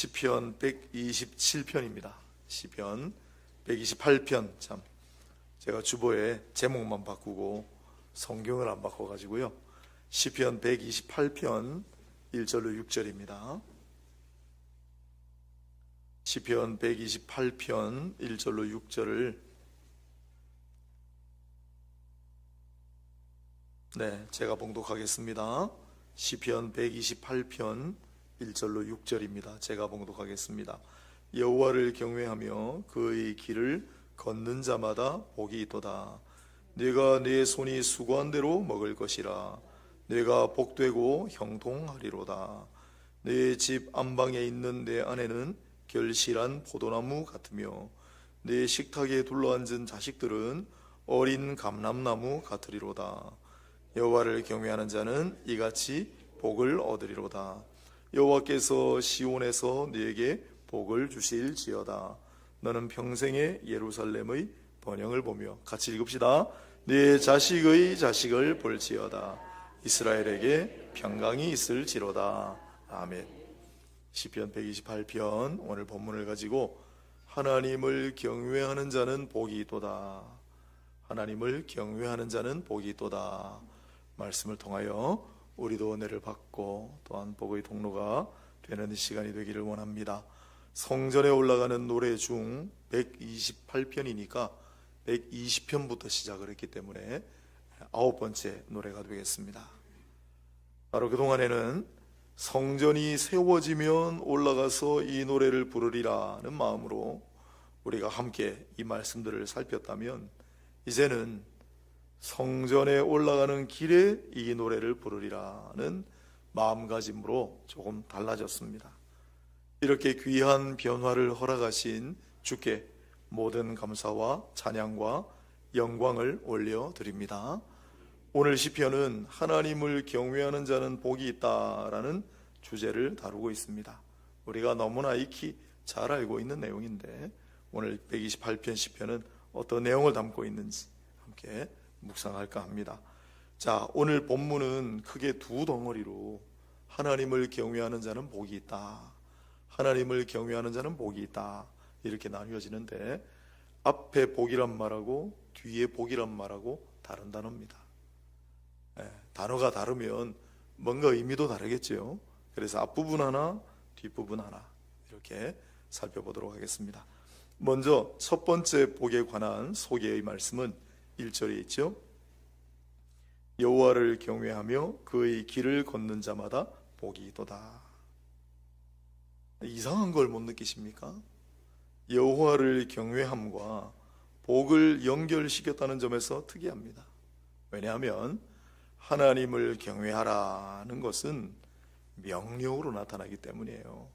시편 127편입니다. 시편 128편. 참 제가 주보에 제목만 바꾸고 성경을 안 바꿔가지고요. 시편 128편 1절로 6절입니다. 시편 128편 1절로 6절을 제가 봉독하겠습니다. 시편 128편 1절로 6절입니다. 제가 봉독하겠습니다. 여호와를 경외하며 그의 길을 걷는 자마다 복이 있도다. 네가 네 손이 수고한 대로 먹을 것이라. 네가 복되고 형통하리로다. 네 집 안방에 있는 내 아내는 결실한 포도나무 같으며 네 식탁에 둘러앉은 자식들은 어린 감람나무 같으리로다. 여호와를 경외하는 자는 이같이 복을 얻으리로다. 여호와께서 시온에서 네게 복을 주실지어다. 너는 평생에 예루살렘의 번영을 보며, 같이 읽읍시다. 네 자식의 자식을 볼지어다. 이스라엘에게 평강이 있을지로다. 아멘. 시편 128편 오늘 본문을 가지고 하나님을 경외하는 자는 복이 있도다. 하나님을 경외하는 자는 복이 있도다. 말씀을 통하여 우리도 은혜를 받고 또한 복의 통로가 되는 시간이 되기를 원합니다. 성전에 올라가는 노래 중 128편이니까 120편부터 시작을 했기 때문에 9번째 노래가 되겠습니다. 바로 그동안에는 성전이 세워지면 올라가서 이 노래를 부르리라는 마음으로 우리가 함께 이 말씀들을 살폈다면, 이제는 성전에 올라가는 길에 이 노래를 부르리라는 마음가짐으로 조금 달라졌습니다. 이렇게 귀한 변화를 허락하신 주께 모든 감사와 찬양과 영광을 올려드립니다. 오늘 시편은 하나님을 경외하는 자는 복이 있다라는 주제를 다루고 있습니다. 우리가 너무나 익히 잘 알고 있는 내용인데, 오늘 128편 시편은 어떤 내용을 담고 있는지 함께 묵상할까 합니다. 자, 오늘 본문은 크게 두 덩어리로 하나님을 경외하는 자는 복이 있다, 하나님을 경외하는 자는 복이 있다, 이렇게 나뉘어지는데, 앞에 복이란 말하고 뒤에 복이란 말하고 다른 단어입니다. 단어가 다르면 뭔가 의미도 다르겠죠. 그래서 앞부분 하나, 뒷부분 하나 이렇게 살펴보도록 하겠습니다. 먼저 첫 번째 복에 관한 소개의 말씀은 1절에 있죠. 여호와를 경외하며 그의 길을 걷는 자마다 복이 있도다. 이상한 걸 못 느끼십니까? 여호와를 경외함과 복을 연결시켰다는 점에서 특이합니다. 왜냐하면 하나님을 경외하라는 것은 명령으로 나타나기 때문이에요.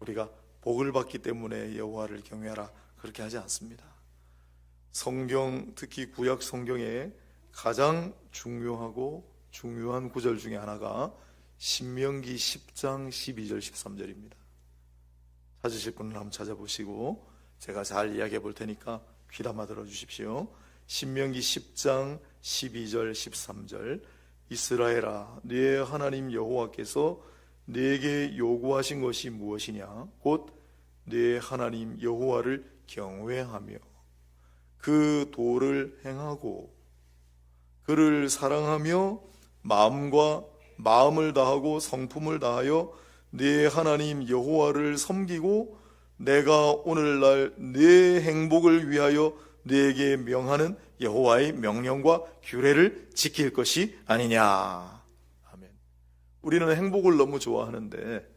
우리가 복을 받기 때문에 여호와를 경외하라 그렇게 하지 않습니다. 성경, 특히 구약 성경에 가장 중요하고 중요한 구절 중에 하나가 신명기 10장 12절 13절입니다. 찾으실 분은 한번 찾아보시고 제가 잘 이야기해 볼 테니까 귀담아 들어주십시오. 신명기 10장 12절 13절. 이스라엘아, 네 하나님 여호와께서 네게 요구하신 것이 무엇이냐? 곧 네 하나님 여호와를 경외하며 그 도를 행하고 그를 사랑하며 마음을 다하고 성품을 다하여 네 하나님 여호와를 섬기고 내가 오늘날 네 행복을 위하여 네게 명하는 여호와의 명령과 규례를 지킬 것이 아니냐. 아멘. 우리는 행복을 너무 좋아하는데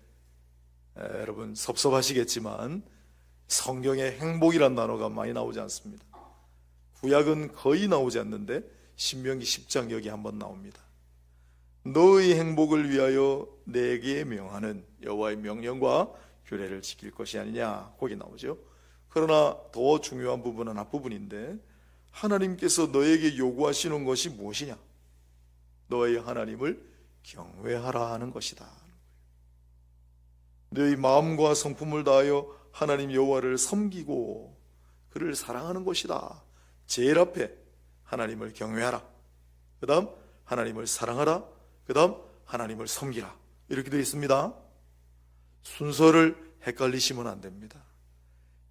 여러분 섭섭하시겠지만 성경에 행복이란 단어가 많이 나오지 않습니다. 구약은 거의 나오지 않는데 신명기 10장 여기 한번 나옵니다. 너의 행복을 위하여 내게 명하는 여호와의 명령과 규례를 지킬 것이 아니냐, 거기 나오죠. 그러나 더 중요한 부분은 앞부분인데, 하나님께서 너에게 요구하시는 것이 무엇이냐? 너의 하나님을 경외하라 하는 것이다. 너의 마음과 성품을 다하여 하나님 여호와를 섬기고 그를 사랑하는 것이다. 제일 앞에 하나님을 경외하라, 그 다음 하나님을 사랑하라, 그 다음 하나님을 섬기라, 이렇게 되어 있습니다. 순서를 헷갈리시면 안 됩니다.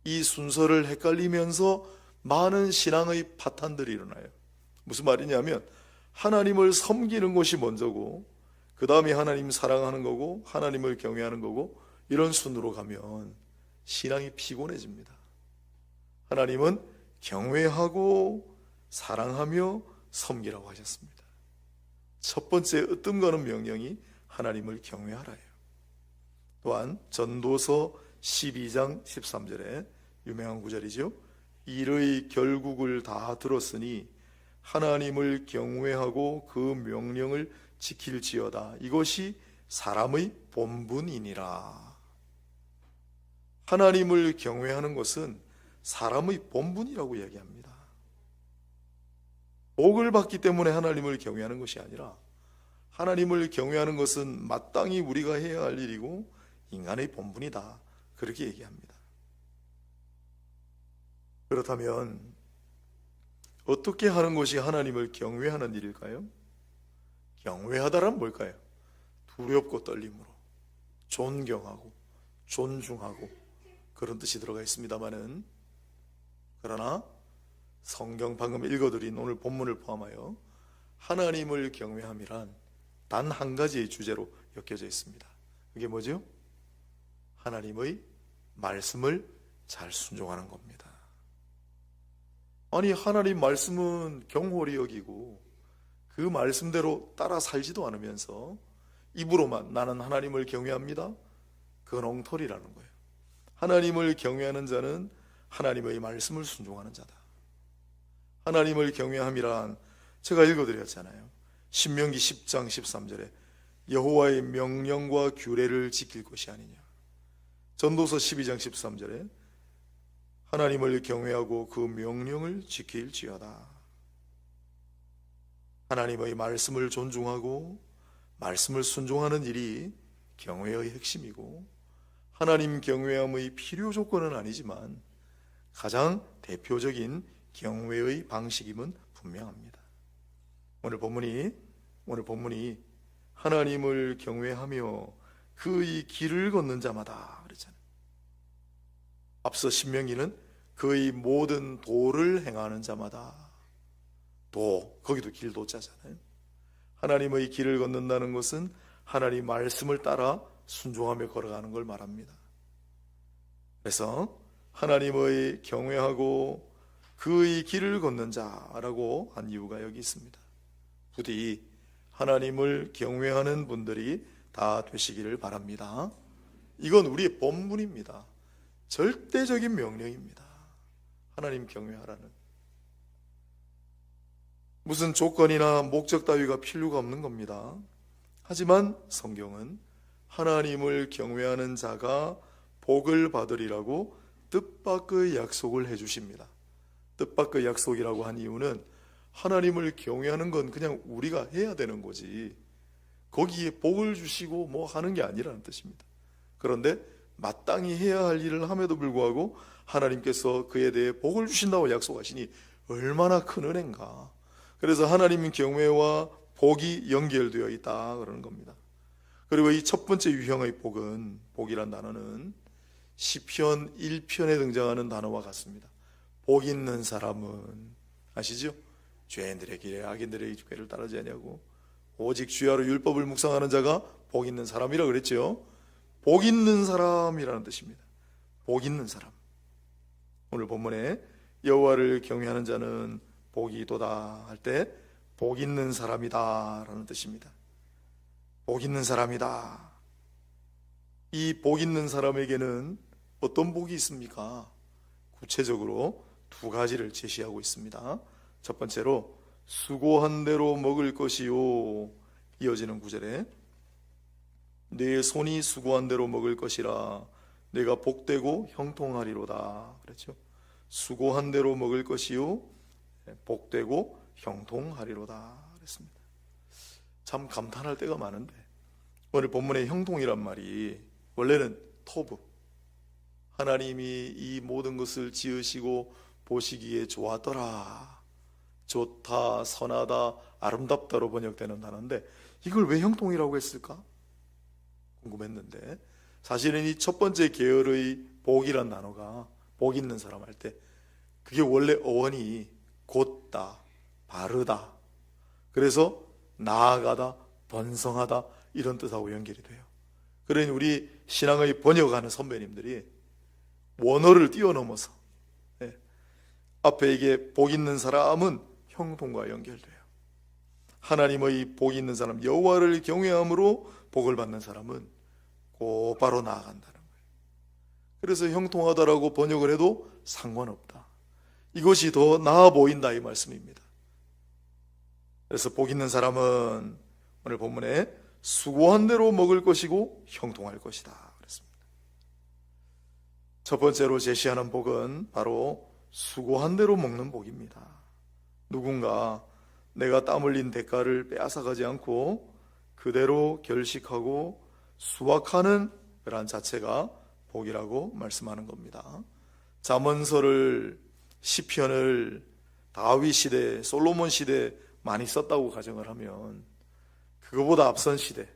이 순서를 헷갈리면서 많은 신앙의 파탄들이 일어나요. 무슨 말이냐면 하나님을 섬기는 것이 먼저고 그 다음에 하나님 사랑하는 거고 하나님을 경외하는 거고 이런 순으로 가면 신앙이 피곤해집니다. 하나님은 경외하고 사랑하며 섬기라고 하셨습니다. 첫 번째 으뜸가는 명령이 하나님을 경외하라예요. 또한 전도서 12장 13절에 유명한 구절이죠. 일의 결국을 다 들었으니 하나님을 경외하고 그 명령을 지킬지어다. 이것이 사람의 본분이니라. 하나님을 경외하는 것은 사람의 본분이라고 얘기합니다. 복을 받기 때문에 하나님을 경외하는 것이 아니라 하나님을 경외하는 것은 마땅히 우리가 해야 할 일이고 인간의 본분이다. 그렇게 얘기합니다. 그렇다면 어떻게 하는 것이 하나님을 경외하는 일일까요? 경외하다란 뭘까요? 두렵고 떨림으로 존경하고 존중하고 그런 뜻이 들어가 있습니다마는, 그러나 성경 방금 읽어드린 오늘 본문을 포함하여 하나님을 경외함이란 단 한 가지의 주제로 엮여져 있습니다. 그게 뭐죠? 하나님의 말씀을 잘 순종하는 겁니다. 아니, 하나님 말씀은 경홀히 여기고 그 말씀대로 따라 살지도 않으면서 입으로만 나는 하나님을 경외합니다, 그건 엉터리라는 거예요. 하나님을 경외하는 자는 하나님의 말씀을 순종하는 자다. 하나님을 경외함이란 제가 읽어드렸잖아요. 신명기 10장 13절에 여호와의 명령과 규례를 지킬 것이 아니냐. 전도서 12장 13절에 하나님을 경외하고 그 명령을 지킬지어다. 하나님의 말씀을 존중하고 말씀을 순종하는 일이 경외의 핵심이고, 하나님 경외함의 필요 조건은 아니지만 가장 대표적인 경외의 방식임은 분명합니다. 오늘 본문이 하나님을 경외하며 그의 길을 걷는 자마다 그랬잖아요. 앞서 신명기는 그의 모든 도를 행하는 자마다, 도, 거기도 길도자잖아요. 하나님의 길을 걷는다는 것은 하나님 말씀을 따라 순종하며 걸어가는 걸 말합니다. 그래서 하나님의 경외하고 그의 길을 걷는 자라고 한 이유가 여기 있습니다. 부디 하나님을 경외하는 분들이 다 되시기를 바랍니다. 이건 우리의 본분입니다. 절대적인 명령입니다. 하나님 경외하라는. 무슨 조건이나 목적 따위가 필요가 없는 겁니다. 하지만 성경은 하나님을 경외하는 자가 복을 받으리라고 뜻밖의 약속을 해주십니다. 뜻밖의 약속이라고 한 이유는 하나님을 경외하는 건 그냥 우리가 해야 되는 거지 거기에 복을 주시고 뭐 하는 게 아니라는 뜻입니다. 그런데 마땅히 해야 할 일을 함에도 불구하고 하나님께서 그에 대해 복을 주신다고 약속하시니 얼마나 큰 은혜인가. 그래서 하나님 경외와 복이 연결되어 있다 그러는 겁니다. 그리고 이 첫 번째 유형의 복은, 복이란 단어는 시편 1편에 등장하는 단어와 같습니다. 복 있는 사람은, 아시죠? 죄인들의 길에 악인들의 죄를 따르지 아니하고 오직 주야로 율법을 묵상하는 자가 복 있는 사람이라고 그랬죠. 복 있는 사람이라는 뜻입니다. 복 있는 사람. 오늘 본문에 여호와를 경외하는 자는 복이 있도다 할 때 복 있는 사람이다 라는 뜻입니다. 복 있는 사람이다. 이 복 있는 사람에게는 어떤 복이 있습니까? 구체적으로 두 가지를 제시하고 있습니다. 첫 번째로 수고한 대로 먹을 것이요, 이어지는 구절에 내 손이 수고한 대로 먹을 것이라 내가 복되고 형통하리로다 그랬죠. 수고한 대로 먹을 것이요 복되고 형통하리로다 그랬습니다. 참 감탄할 때가 많은데 오늘 본문의 형통이란 말이 원래는 토부, 하나님이 이 모든 것을 지으시고 보시기에 좋았더라, 좋다, 선하다, 아름답다로 번역되는 단어인데 이걸 왜 형통이라고 했을까? 궁금했는데 사실은 이 첫 번째 계열의 복이란 단어가 복 있는 사람 할 때 그게 원래 어원이 곧다, 바르다, 그래서 나아가다, 번성하다 이런 뜻하고 연결이 돼요. 그러니 우리 신앙의 번역하는 선배님들이 원어를 뛰어넘어서 앞에 이게 복 있는 사람은 형통과 연결돼요. 하나님의 복 있는 사람, 여호와를 경외함으로 복을 받는 사람은 곧바로 나아간다는 거예요. 그래서 형통하다라고 번역을 해도 상관없다. 이것이 더 나아 보인다 이 말씀입니다. 그래서 복 있는 사람은 오늘 본문에 수고한 대로 먹을 것이고 형통할 것이다 그랬습니다. 첫 번째로 제시하는 복은 바로 수고한 대로 먹는 복입니다. 누군가 내가 땀 흘린 대가를 빼앗아가지 않고 그대로 결식하고 수확하는 그런 자체가 복이라고 말씀하는 겁니다. 잠언서를, 시편을 다윗 시대, 솔로몬 시대 많이 썼다고 가정을 하면 그거보다 앞선 시대,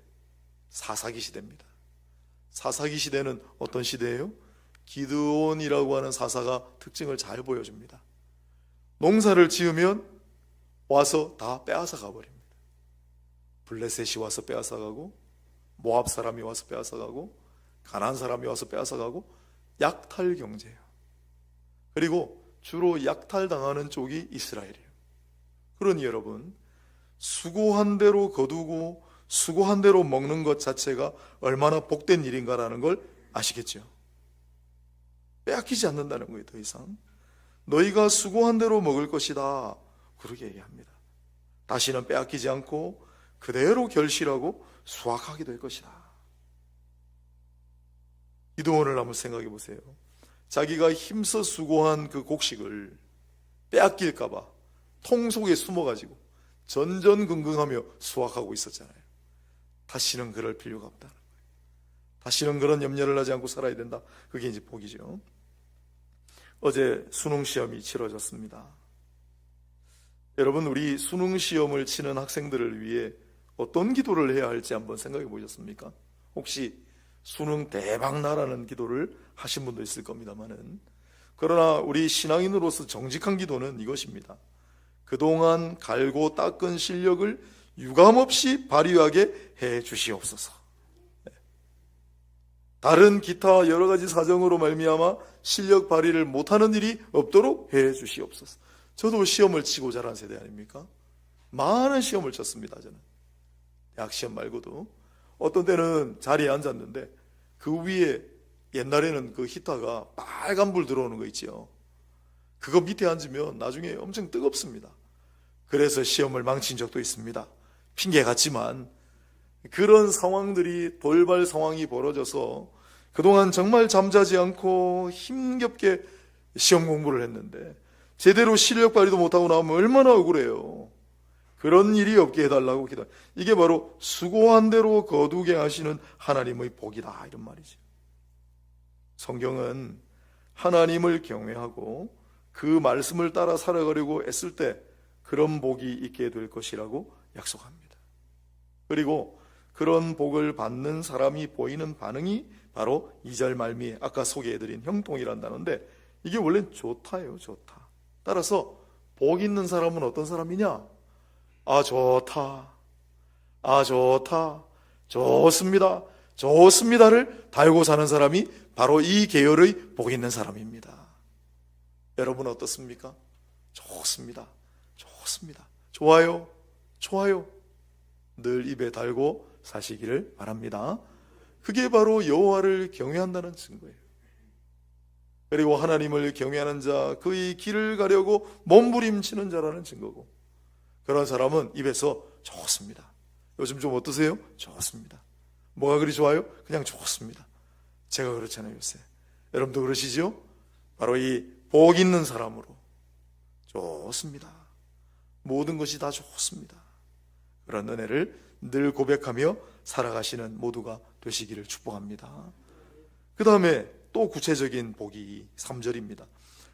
사사기 시대입니다. 사사기 시대는 어떤 시대예요? 기드온이라고 하는 사사가 특징을 잘 보여줍니다. 농사를 지으면 와서 다 빼앗아 가버립니다. 블레셋이 와서 빼앗아 가고, 모압 사람이 와서 빼앗아 가고, 가나안 사람이 와서 빼앗아 가고, 약탈 경제예요. 그리고 주로 약탈당하는 쪽이 이스라엘이에요. 그러니 여러분, 수고한 대로 거두고 수고한 대로 먹는 것 자체가 얼마나 복된 일인가라는 걸 아시겠죠? 빼앗기지 않는다는 거예요. 더 이상 너희가 수고한 대로 먹을 것이다 그렇게 얘기합니다. 다시는 빼앗기지 않고 그대로 결실하고 수확하게 될 것이다. 기도원을 한번 생각해 보세요. 자기가 힘써 수고한 그 곡식을 빼앗길까 봐 통 속에 숨어가지고 전전긍긍하며 수확하고 있었잖아요. 다시는 그럴 필요가 없다는 거예요. 다시는 그런 염려를 하지 않고 살아야 된다. 그게 이제 복이죠. 어제 수능 시험이 치러졌습니다. 여러분, 우리 수능 시험을 치는 학생들을 위해 어떤 기도를 해야 할지 한번 생각해 보셨습니까? 혹시 수능 대박 나라는 기도를 하신 분도 있을 겁니다만은, 그러나 우리 신앙인으로서 정직한 기도는 이것입니다. 그동안 갈고 닦은 실력을 유감없이 발휘하게 해 주시옵소서. 다른 기타 여러 가지 사정으로 말미암아 실력 발휘를 못하는 일이 없도록 해 주시옵소서. 저도 시험을 치고 자란 세대 아닙니까? 많은 시험을 쳤습니다. 저는 대학 시험 말고도 어떤 때는 자리에 앉았는데 그 위에 옛날에는 그 히터가 빨간불 들어오는 거 있죠. 그거 밑에 앉으면 나중에 엄청 뜨겁습니다. 그래서 시험을 망친 적도 있습니다. 핑계 같지만 그런 상황들이, 돌발 상황이 벌어져서 그동안 정말 잠자지 않고 힘겹게 시험 공부를 했는데 제대로 실력 발휘도 못하고 나오면 얼마나 억울해요. 그런 일이 없게 해달라고 기도. 이게 바로 수고한 대로 거두게 하시는 하나님의 복이다 이런 말이죠. 성경은 하나님을 경외하고 그 말씀을 따라 살아가려고 애쓸 때 그런 복이 있게 될 것이라고 약속합니다. 그리고 그런 복을 받는 사람이 보이는 반응이 바로 2절 말미에 아까 소개해드린 형통이란 단어인데, 이게 원래 좋다예요. 좋다. 따라서 복 있는 사람은 어떤 사람이냐? 아 좋다, 아 좋다, 좋습니다, 좋습니다를 달고 사는 사람이 바로 이 계열의 복 있는 사람입니다. 여러분 어떻습니까? 좋습니다, 좋습니다, 좋아요, 좋아요 늘 입에 달고 사시기를 바랍니다. 그게 바로 여호와를 경외한다는 증거예요. 그리고 하나님을 경외하는 자, 그의 길을 가려고 몸부림치는 자라는 증거고, 그런 사람은 입에서 좋습니다. 요즘 좀 어떠세요? 좋습니다. 뭐가 그리 좋아요? 그냥 좋습니다. 제가 그렇잖아요 요새. 여러분도 그러시죠? 바로 이 복 있는 사람으로 좋습니다. 모든 것이 다 좋습니다. 그런 은혜를 늘 고백하며 살아가시는 모두가 되시기를 축복합니다. 그 다음에 또 구체적인 복이 3절입니다.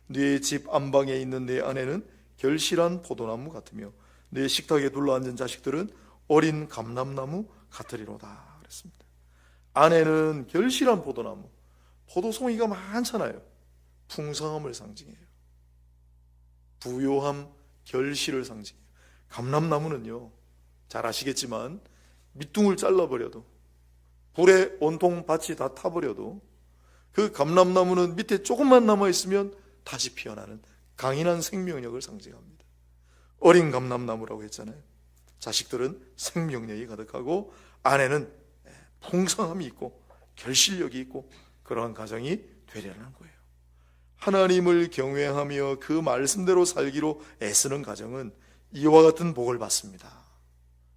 네 집 안방에 있는 내 아내는 결실한 포도나무 같으며 내 식탁에 둘러앉은 자식들은 어린 감람나무 같으리로다 그랬습니다. 안에는 결실한 포도나무, 포도송이가 많잖아요. 풍성함을 상징해요. 부요함, 결실을 상징해요. 감람나무는요, 잘 아시겠지만 밑둥을 잘라버려도, 불에 온통 밭이 다 타버려도 그 감람나무는 밑에 조금만 남아있으면 다시 피어나는 강인한 생명력을 상징합니다. 어린 감람나무라고 했잖아요. 자식들은 생명력이 가득하고 안에는 풍성함이 있고 결실력이 있고 그러한 가정이 되려는 거예요. 하나님을 경외하며 그 말씀대로 살기로 애쓰는 가정은 이와 같은 복을 받습니다.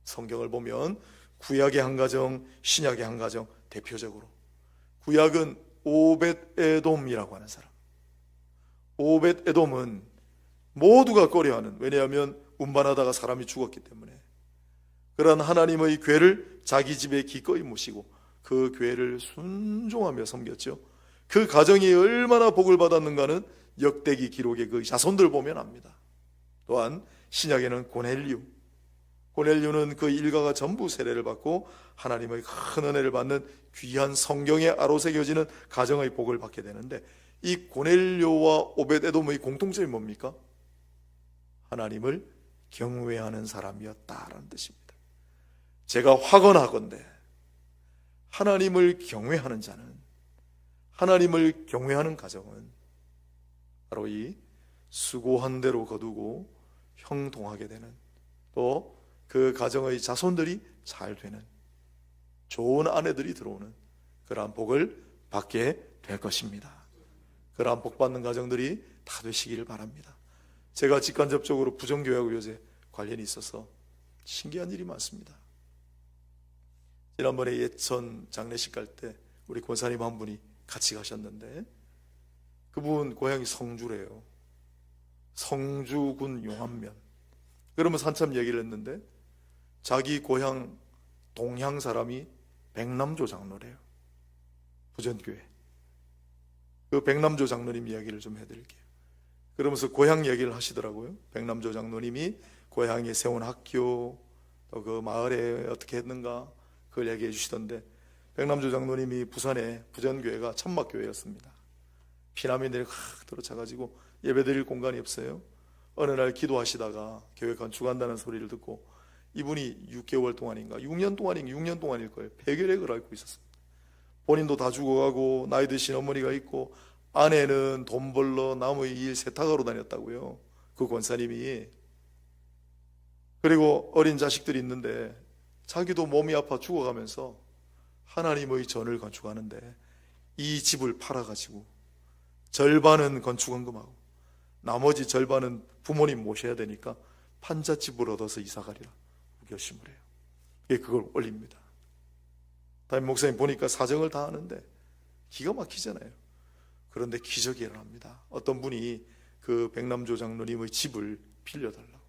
성경을 보면 구약의 한 가정, 신약의 한 가정, 대표적으로 구약은 오벳에돔이라고 하는 사람. 오벳에돔은 모두가 꺼려하는, 왜냐하면 운반하다가 사람이 죽었기 때문에 그러한 하나님의 궤를 자기 집에 기꺼이 모시고 그 궤를 순종하며 섬겼죠. 그 가정이 얼마나 복을 받았는가는 역대기 기록의 그 자손들 보면 압니다. 또한 신약에는 고넬료는 그 일가가 전부 세례를 받고 하나님의 큰 은혜를 받는 귀한 성경에 아로새겨지는 가정의 복을 받게 되는데, 이 고넬료와 오벳에돔의 공통점이 뭡니까? 하나님을 경외하는 사람이었다라는 뜻입니다. 제가 확언하건대 하나님을 경외하는 자는, 하나님을 경외하는 가정은 바로 이 수고한 대로 거두고 형통하게 되는, 또 그 가정의 자손들이 잘 되는, 좋은 아내들이 들어오는 그러한 복을 받게 될 것입니다. 그러한 복 받는 가정들이 다 되시기를 바랍니다. 제가 직간접적으로 부정교회하고 요새 관련이 있어서 신기한 일이 많습니다. 지난번에 예천 장례식 갈 때 우리 권사님 한 분이 같이 가셨는데, 그분 고향이 성주래요. 성주군 용안면. 그러면서 한참 얘기를 했는데 자기 고향 동향 사람이 백남조 장로래요. 부전교회. 그 백남조 장로님 이야기를 좀 해드릴게요. 그러면서 고향 얘기를 하시더라고요. 백남조 장로님이 고향에 세운 학교, 또 그 마을에 어떻게 했는가 그걸 얘기해 주시던데, 백남조 장로님이 부산에 부전교회가 천막교회였습니다. 피난민들이 확 들어차가지고 예배드릴 공간이 없어요. 어느 날 기도하시다가 교회 건축한다는 소리를 듣고 이분이 6개월 동안인가 6년 동안일 거예요. 폐결핵을 앓고 있었습니다. 본인도 다 죽어가고 나이 드신 어머니가 있고 아내는 돈 벌러 나무의 일 세탁하러 다녔다고요. 그 권사님이. 그리고 어린 자식들이 있는데 자기도 몸이 아파 죽어가면서 하나님의 전을 건축하는데 이 집을 팔아가지고 절반은 건축원금하고 나머지 절반은 부모님 모셔야 되니까 판잣집을 얻어서 이사가리라 결심을 해요. 그걸 올립니다. 담임 목사님 보니까 사정을 다 하는데 기가 막히잖아요. 그런데 기적이 일어납니다. 어떤 분이 그 백남조 장로님의 집을 빌려달라고,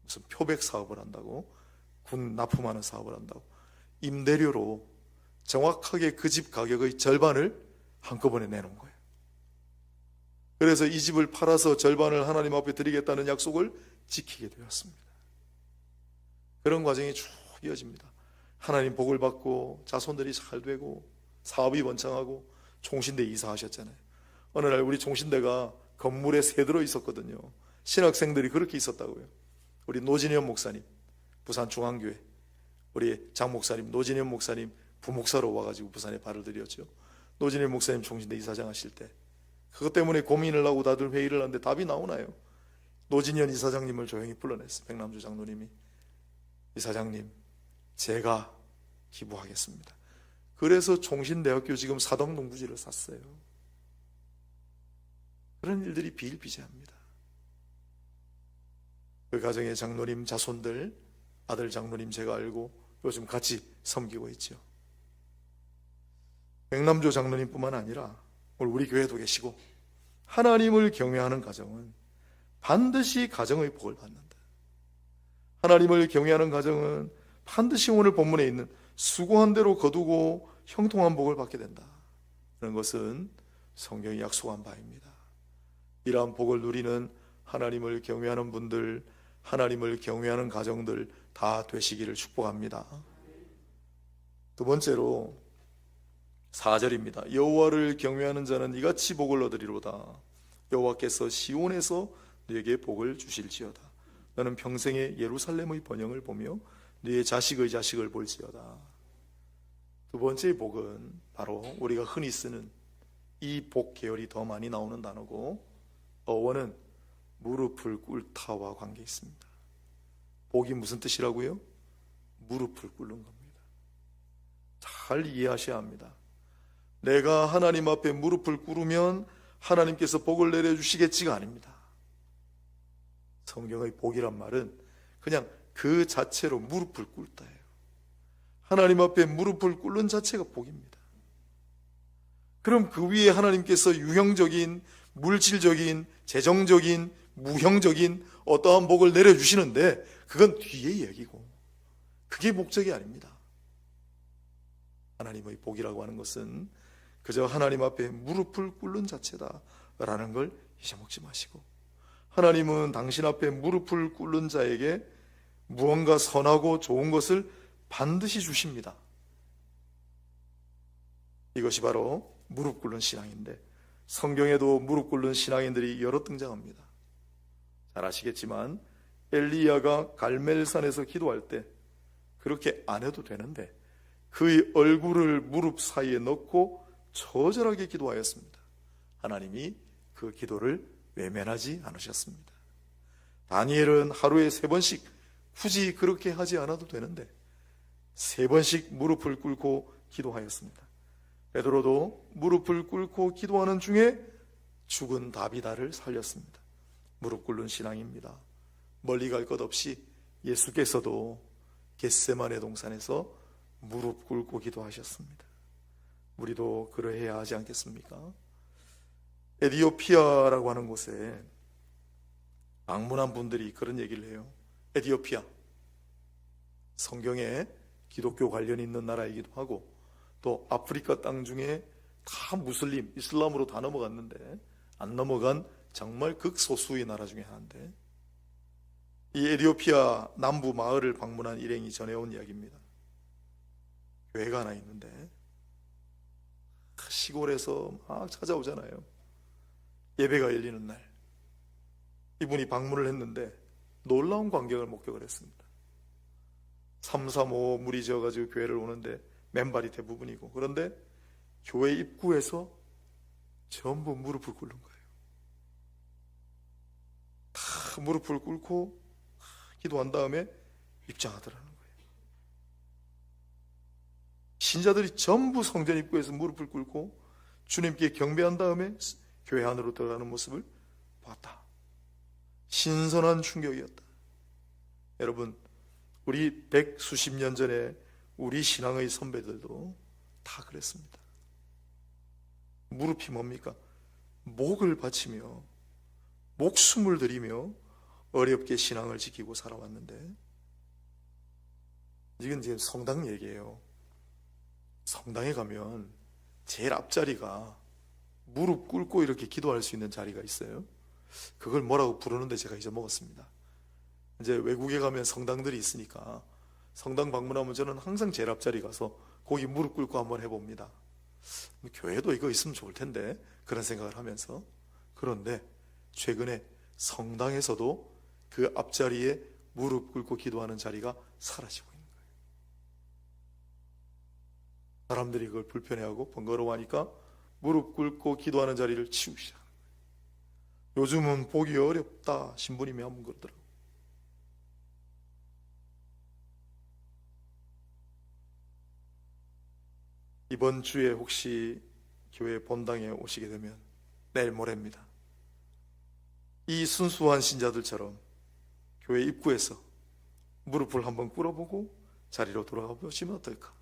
무슨 표백 사업을 한다고, 군 납품하는 사업을 한다고 임대료로 정확하게 그 집 가격의 절반을 한꺼번에 내놓은 거예요. 그래서 이 집을 팔아서 절반을 하나님 앞에 드리겠다는 약속을 지키게 되었습니다. 그런 과정이 쭉 이어집니다. 하나님 복을 받고 자손들이 잘 되고 사업이 번창하고 총신대 이사하셨잖아요. 어느 날 우리 총신대가 건물에 새 들어 있었거든요. 신학생들이 그렇게 있었다고요. 우리 노진현 목사님, 부산중앙교회 우리 장 목사님, 노진현 목사님 부목사로 와가지고 부산에 발을 들였죠. 노진현 목사님 총신대 이사장 하실 때 그것 때문에 고민을 하고 다들 회의를 하는데 답이 나오나요? 노진현 이사장님을 조용히 불러냈어요. 백남조 장로님이. 이사장님, 제가 기부하겠습니다. 그래서 총신대학교 지금 사덕농부지를 샀어요. 그런 일들이 비일비재합니다. 그 가정의 장로님 자손들, 아들 장로님 제가 알고 요즘 같이 섬기고 있죠. 백남조 장로님뿐만 아니라 오늘 우리 교회도 계시고 하나님을 경외하는 가정은 반드시 가정의 복을 받는다. 하나님을 경외하는 가정은 반드시 오늘 본문에 있는 수고한 대로 거두고 형통한 복을 받게 된다. 그런 것은 성경이 약속한 바입니다. 이러한 복을 누리는 하나님을 경외하는 분들, 하나님을 경외하는 가정들 다 되시기를 축복합니다. 두 번째로 4절입니다. 여호와를 경외하는 자는 이같이 복을 얻으리로다. 여호와께서 시온에서 네게 복을 주실지어다. 너는 평생에 예루살렘의 번영을 보며 네 자식의 자식을 볼지어다. 두 번째 복은 바로 우리가 흔히 쓰는 이 복 계열이 더 많이 나오는 단어고, 어원은 무릎을 꿇다와 관계 있습니다. 복이 무슨 뜻이라고요? 무릎을 꿇는 겁니다. 잘 이해하셔야 합니다. 내가 하나님 앞에 무릎을 꿇으면 하나님께서 복을 내려주시겠지가 아닙니다. 성경의 복이란 말은 그냥 그 자체로 무릎을 꿇다예요. 하나님 앞에 무릎을 꿇는 자체가 복입니다. 그럼 그 위에 하나님께서 유형적인, 물질적인, 재정적인, 무형적인 어떠한 복을 내려주시는데 그건 뒤의 얘기고, 그게 목적이 아닙니다. 하나님의 복이라고 하는 것은 그저 하나님 앞에 무릎을 꿇는 자체다라는 걸 잊어먹지 마시고, 하나님은 당신 앞에 무릎을 꿇는 자에게 무언가 선하고 좋은 것을 반드시 주십니다. 이것이 바로 무릎 꿇는 신앙인데, 성경에도 무릎 꿇는 신앙인들이 여러 등장합니다. 잘 아시겠지만 엘리야가 갈멜산에서 기도할 때 그렇게 안 해도 되는데 그의 얼굴을 무릎 사이에 넣고 처절하게 기도하였습니다. 하나님이 그 기도를 외면하지 않으셨습니다. 다니엘은 하루에 3번씩 굳이 그렇게 하지 않아도 되는데 3번씩 무릎을 꿇고 기도하였습니다. 베드로도 무릎을 꿇고 기도하는 중에 죽은 다비다를 살렸습니다. 무릎 꿇는 신앙입니다. 멀리 갈 것 없이 예수께서도 겟세마네 동산에서 무릎 꿇고 기도하셨습니다. 우리도 그러해야 하지 않겠습니까? 에디오피아라고 하는 곳에 방문한 분들이 그런 얘기를 해요. 에디오피아, 성경에 기독교 관련이 있는 나라이기도 하고 또 아프리카 땅 중에 다 무슬림, 이슬람으로 다 넘어갔는데 안 넘어간 정말 극소수의 나라 중에 하나인데, 이 에디오피아 남부 마을을 방문한 일행이 전해온 이야기입니다. 교회가 하나 있는데 시골에서 막 찾아오잖아요. 예배가 열리는 날 이분이 방문을 했는데 놀라운 광경을 목격을 했습니다. 335 물이 지어가지고 교회를 오는데 맨발이 대부분이고, 그런데 교회 입구에서 전부 무릎을 꿇는 거예요. 다 무릎을 꿇고 기도한 다음에 입장하더라는 거예요. 신자들이 전부 성전 입구에서 무릎을 꿇고 주님께 경배한 다음에 교회 안으로 들어가는 모습을 봤다. 신선한 충격이었다. 여러분, 우리 100수십 년 전에 우리 신앙의 선배들도 다 그랬습니다. 무릎이 뭡니까? 목을 바치며 목숨을 들이며 어렵게 신앙을 지키고 살아왔는데, 이건 지금 성당 얘기예요. 성당에 가면 제일 앞자리가 무릎 꿇고 이렇게 기도할 수 있는 자리가 있어요. 그걸 뭐라고 부르는데 제가 잊어먹었습니다. 이제 외국에 가면 성당들이 있으니까 성당 방문하면 저는 항상 제일 앞자리 가서 거기 무릎 꿇고 한번 해봅니다. 교회도 이거 있으면 좋을 텐데 그런 생각을 하면서, 그런데 최근에 성당에서도 그 앞자리에 무릎 꿇고 기도하는 자리가 사라지고 있는 거예요. 사람들이 그걸 불편해하고 번거로워하니까 무릎 꿇고 기도하는 자리를 치우기 시작합니다. 요즘은 보기 어렵다 신부님이 한번 그러더라고요. 이번 주에 혹시 교회 본당에 오시게 되면 내일 모레입니다. 이 순수한 신자들처럼 교회 입구에서 무릎을 한번 꿇어보고 자리로 돌아가 보시면 어떨까?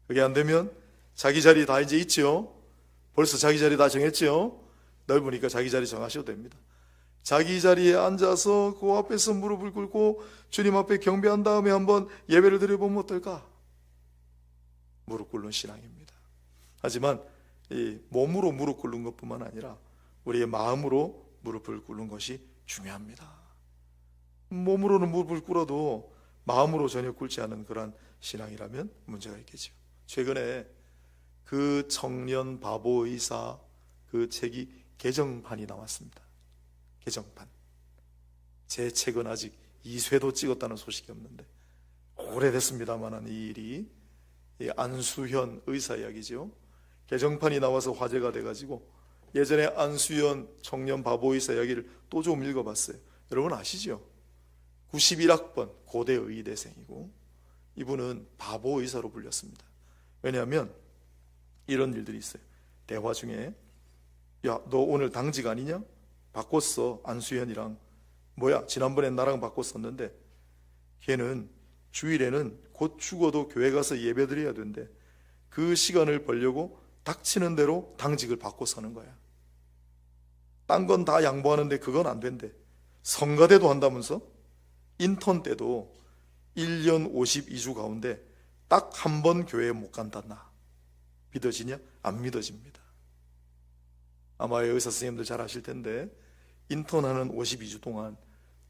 그게 안 되면 자기 자리 다 이제 있죠? 벌써 자기 자리 다 정했죠? 넓으니까 자기 자리 정하셔도 됩니다. 자기 자리에 앉아서 그 앞에서 무릎을 꿇고 주님 앞에 경배한 다음에 한번 예배를 드려보면 어떨까? 무릎 꿇는 신앙입니다. 하지만 이 몸으로 무릎 꿇는 것뿐만 아니라 우리의 마음으로 무릎을 꿇는 것이 중요합니다. 몸으로는 무릎을 꿇어도 마음으로 전혀 꿇지 않은 그런 신앙이라면 문제가 있겠죠. 최근에 그 청년 바보 의사 그 책이 개정판이 나왔습니다. 개정판. 제 책은 아직 2쇄도 찍었다는 소식이 없는데 오래됐습니다만 이 일이 이 안수현 의사 이야기죠. 개정판이 나와서 화제가 돼가지고 예전에 안수현 청년 바보 의사 이야기를 또 좀 읽어봤어요. 여러분 아시죠? 91학번 고대 의대생이고 이분은 바보 의사로 불렸습니다. 왜냐하면 이런 일들이 있어요. 대화 중에 야, 너 오늘 당직 아니냐? 바꿨어. 안수현이랑. 뭐야? 지난번에 나랑 바꿨었는데 걔는 주일에는 곧 죽어도 교회 가서 예배드려야 된대. 그 시간을 벌려고 닥치는 대로 당직을 바꿔 서는 거야. 딴 건 다 양보하는데 그건 안 된대. 성가대도 한다면서? 인턴 때도 1년 52주 가운데 딱 한 번 교회에 못 간다. 믿어지냐? 안 믿어집니다. 아마 의사 선생님들 잘 아실 텐데 인턴하는 52주 동안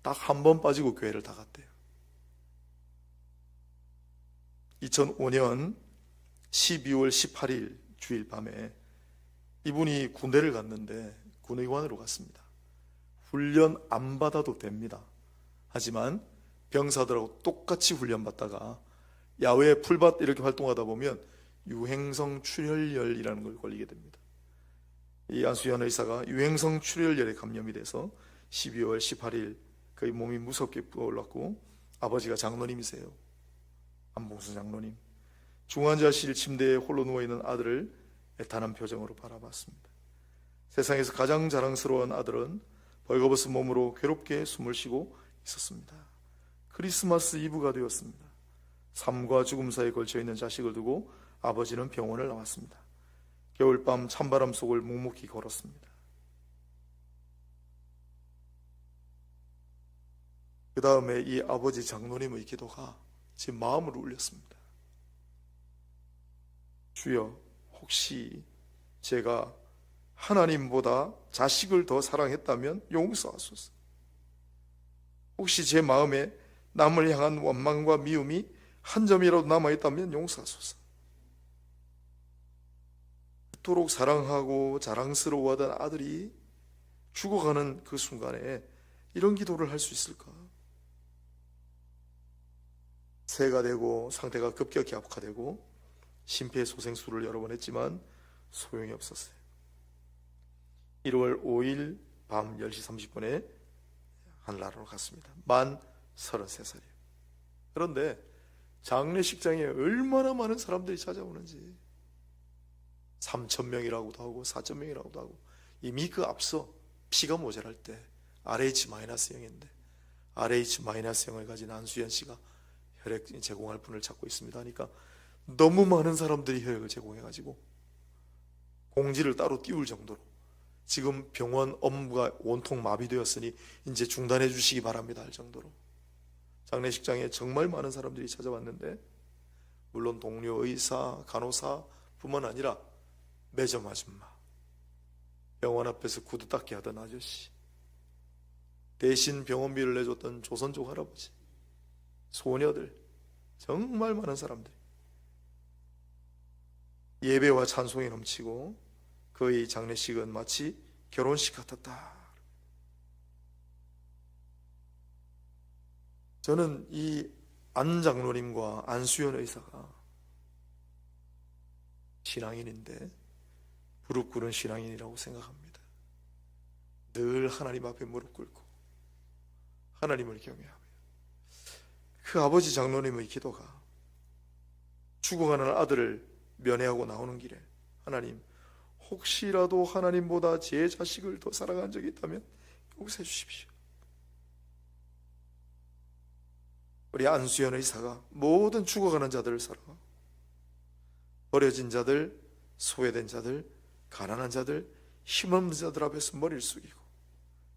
딱 한 번 빠지고 교회를 다 갔대요. 2005년 12월 18일 주일 밤에 이분이 군대를 갔는데 군의관으로 갔습니다. 훈련 안 받아도 됩니다. 하지만 병사들하고 똑같이 훈련 받다가 야외 풀밭 이렇게 활동하다 보면 유행성 출혈열이라는 걸 걸리게 됩니다. 이 안수현 의사가 유행성 출혈열에 감염이 돼서 12월 18일 그의 몸이 무섭게 부어올랐고 아버지가 장로님이세요. 안봉수 장로님. 중환자실 침대에 홀로 누워있는 아들을 애탄한 표정으로 바라봤습니다. 세상에서 가장 자랑스러운 아들은 벌거벗은 몸으로 괴롭게 숨을 쉬고 있었습니다. 크리스마스 이브가 되었습니다. 삶과 죽음 사이에 걸쳐있는 자식을 두고 아버지는 병원을 나왔습니다. 겨울밤 찬바람 속을 묵묵히 걸었습니다. 그 다음에 이 아버지 장로님의 기도가 제 마음을 울렸습니다. 주여, 혹시 제가 하나님보다 자식을 더 사랑했다면 용서하소서. 혹시 제 마음에 남을 향한 원망과 미움이 한 점이라도 남아있다면 용서하소서. 그토록 사랑하고 자랑스러워하던 아들이 죽어가는 그 순간에 이런 기도를 할 수 있을까? 새해가 되고 상태가 급격히 악화되고 심폐소생술을 여러 번 했지만 소용이 없었어요. 1월 5일 밤 10시 30분에 하늘나라로 갔습니다. 만 33살이에요. 그런데 장례식장에 얼마나 많은 사람들이 찾아오는지 3,000명이라고도 하고 4,000명이라고도 하고 이미 그 앞서 피가 모자랄 때 RH-0인데 RH-0을 가진 안수현 씨가 혈액 제공할 분을 찾고 있습니다 하니까 너무 많은 사람들이 혈액을 제공해가지고 공지를 따로 띄울 정도로 지금 병원 업무가 온통 마비되었으니 이제 중단해 주시기 바랍니다 할 정도로 장례식장에 정말 많은 사람들이 찾아왔는데 물론 동료 의사, 간호사 뿐만 아니라 매점 아줌마, 병원 앞에서 구두 닦기 하던 아저씨, 대신 병원비를 내줬던 조선족 할아버지, 소녀들, 정말 많은 사람들. 예배와 찬송이 넘치고 그의 장례식은 마치 결혼식 같았다. 저는 이 안 장로님과 안수현 의사가 신앙인인데 무릎 꿇은 신앙인이라고 생각합니다. 늘 하나님 앞에 무릎 꿇고 하나님을 경외하며 그 아버지 장로님의 기도가 죽어가는 아들을 면회하고 나오는 길에 하나님, 혹시라도 하나님보다 제 자식을 더 사랑한 적이 있다면 용서해 주십시오. 우리 안수현 의사가 모든 죽어가는 자들을 사랑하고 버려진 자들, 소외된 자들, 가난한 자들, 힘없는 자들 앞에서 머리를 숙이고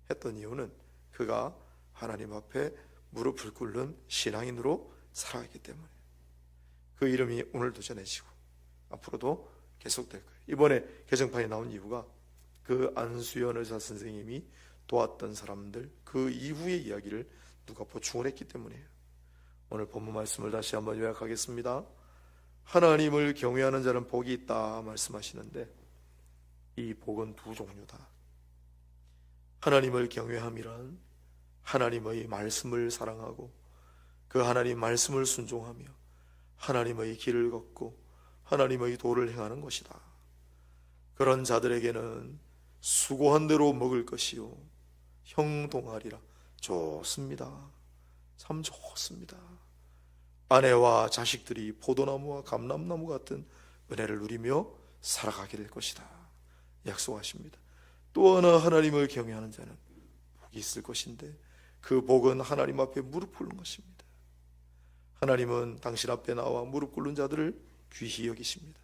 했던 이유는 그가 하나님 앞에 무릎을 꿇는 신앙인으로 살아가기 때문에 그 이름이 오늘도 전해지고 앞으로도 계속될 거예요. 이번에 개정판이 나온 이유가 그 안수현 의사 선생님이 도왔던 사람들 그 이후의 이야기를 누가 보충을 했기 때문이에요. 오늘 본문 말씀을 다시 한번 요약하겠습니다. 하나님을 경외하는 자는 복이 있다 말씀하시는데, 이 복은 두 종류다. 하나님을 경외함이란 하나님의 말씀을 사랑하고 그 하나님 말씀을 순종하며 하나님의 길을 걷고 하나님의 도를 행하는 것이다. 그런 자들에게는 수고한 대로 먹을 것이요 형통하리라. 좋습니다. 참 좋습니다. 아내와 자식들이 포도나무와 감람나무 같은 은혜를 누리며 살아가게 될 것이다 약속하십니다. 또 하나 하나님을 경외하는 자는 복이 있을 것인데, 그 복은 하나님 앞에 무릎 꿇는 것입니다. 하나님은 당신 앞에 나와 무릎 꿇는 자들을 귀히 여기십니다.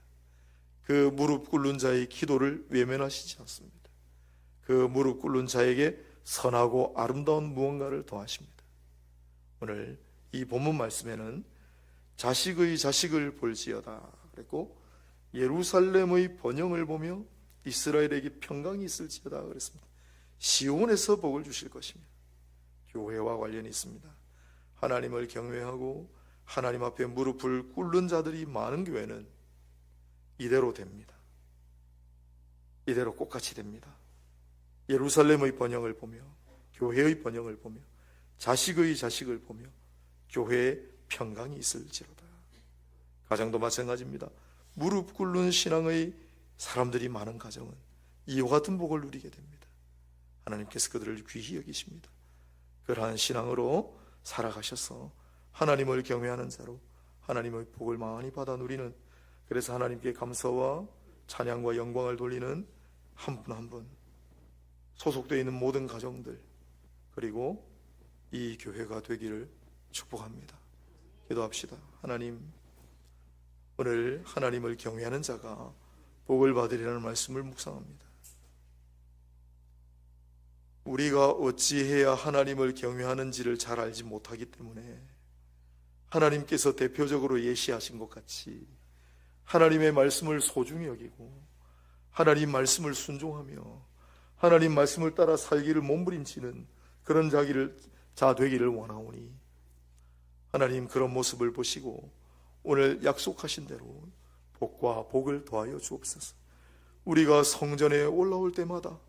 그 무릎 꿇는 자의 기도를 외면하시지 않습니다. 그 무릎 꿇는 자에게 선하고 아름다운 무언가를 더하십니다. 오늘 이 본문 말씀에는 자식의 자식을 볼지어다 그랬고, 예루살렘의 번영을 보며 이스라엘에게 평강이 있을지어다 그랬습니다. 시온에서 복을 주실 것입니다. 교회와 관련이 있습니다. 하나님을 경외하고 하나님 앞에 무릎을 꿇는 자들이 많은 교회는 이대로 됩니다. 이대로 똑같이 됩니다. 예루살렘의 번영을 보며 교회의 번영을 보며 자식의 자식을 보며 교회에 평강이 있을지로다. 가정도 마찬가지입니다. 무릎 꿇는 신앙의 사람들이 많은 가정은 이와 같은 복을 누리게 됩니다. 하나님께서 그들을 귀히 여기십니다. 그러한 신앙으로 살아가셔서 하나님을 경외하는 자로 하나님의 복을 많이 받아 누리는, 그래서 하나님께 감사와 찬양과 영광을 돌리는 한 분 한 분, 소속되어 있는 모든 가정들, 그리고 이 교회가 되기를 축복합니다. 기도합시다. 하나님, 오늘 하나님을 경외하는 자가 복을 받으리라는 말씀을 묵상합니다. 우리가 어찌해야 하나님을 경외하는지를 잘 알지 못하기 때문에 하나님께서 대표적으로 예시하신 것 같이 하나님의 말씀을 소중히 여기고 하나님 말씀을 순종하며 하나님 말씀을 따라 살기를 몸부림치는 그런 자 되기를 원하오니, 하나님 그런 모습을 보시고 오늘 약속하신 대로 복과 복을 더하여 주옵소서. 우리가 성전에 올라올 때마다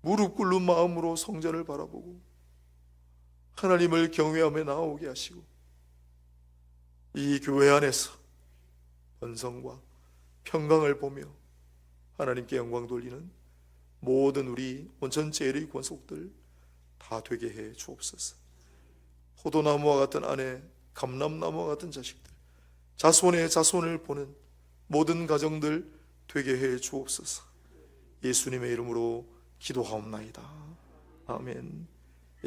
무릎 꿇는 마음으로 성전을 바라보고 하나님을 경외하며 나오게 하시고, 이 교회 안에서 번성과 평강을 보며 하나님께 영광 돌리는 모든 우리 온천 제일의 권속들 다 되게 해 주옵소서. 포도나무와 같은 아내, 감람나무와 같은 자식들, 자손의 자손을 보는 모든 가정들 되게 해 주옵소서. 예수님의 이름으로 기도하옵나이다. 아멘.